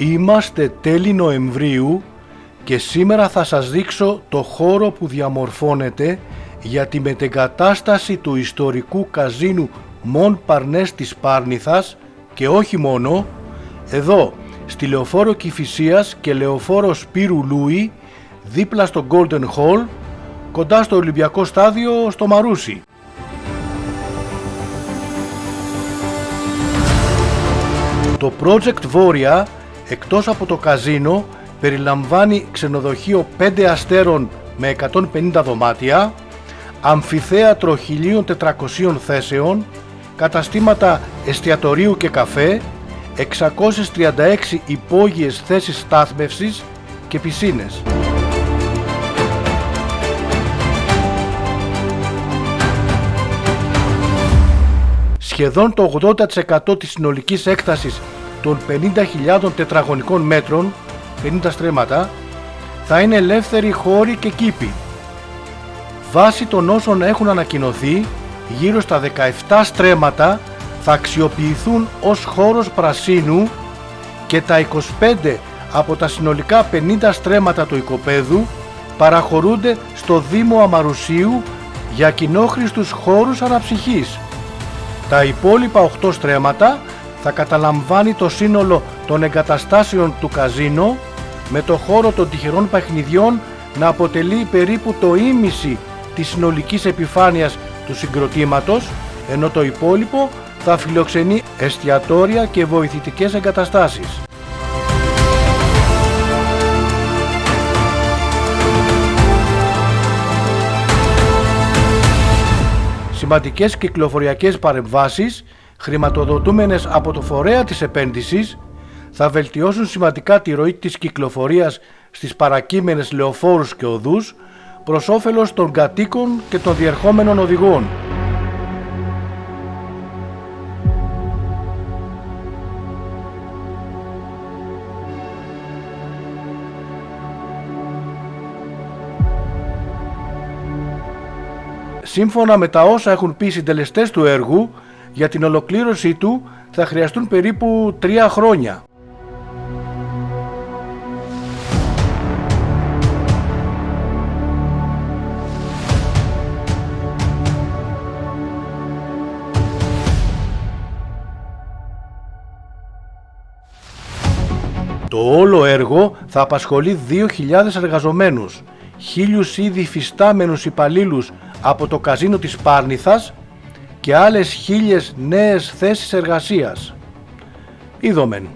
Είμαστε τέλη Νοεμβρίου και σήμερα θα σας δείξω το χώρο που διαμορφώνεται για τη μετεγκατάσταση του ιστορικού Καζίνου Μον Παρνές της Πάρνηθας και όχι μόνο, εδώ στη Λεωφόρο Κηφισίας και Λεωφόρο Σπύρου Λούη, δίπλα στο Golden Hall, κοντά στο Ολυμπιακό Στάδιο στο Μαρούσι. Το project Voria, εκτός από το καζίνο, περιλαμβάνει ξενοδοχείο 5 αστέρων με 150 δωμάτια, αμφιθέατρο 1.400 θέσεων, καταστήματα εστιατορίου και καφέ, 636 υπόγειες θέσεις στάθμευσης και πισίνες. Σχεδόν το 80% της συνολικής έκτασης των 50.000 τετραγωνικών μέτρων, 50 στρέμματα, θα είναι ελεύθεροι χώροι και κήποι. Βάσει των όσων έχουν ανακοινωθεί, γύρω στα 17 στρέμματα θα αξιοποιηθούν ως χώρος πρασίνου και τα 25 από τα συνολικά 50 στρέμματα του οικοπαίδου παραχωρούνται στο Δήμο Αμαρουσίου για κοινόχρηστους χώρους αναψυχής. Τα υπόλοιπα 8 στρέμματα θα καταλαμβάνει το σύνολο των εγκαταστάσεων του καζίνο, με το χώρο των τυχερών παιχνιδιών να αποτελεί περίπου το ίμιση της συνολικής επιφάνειας του συγκροτήματος, ενώ το υπόλοιπο θα φιλοξενεί εστιατόρια και βοηθητικές εγκαταστάσεις. Σημαντικές κυκλοφοριακές παρεμβάσεις, χρηματοδοτούμενες από το φορέα της επένδυσης, θα βελτιώσουν σημαντικά τη ροή της κυκλοφορίας στις παρακείμενες λεωφόρους και οδούς προς όφελος των κατοίκων και των διερχόμενων οδηγών. Σύμφωνα με τα όσα έχουν πει οι συντελεστές του έργου, για την ολοκλήρωσή του θα χρειαστούν περίπου 3 χρόνια. Το όλο έργο θα απασχολεί 2.000 εργαζομένους, 1.000 ήδη υφιστάμενους υπαλλήλους από το καζίνο της Πάρνηθας και άλλες 1.000 νέες θέσεις εργασίας. Είδομεν.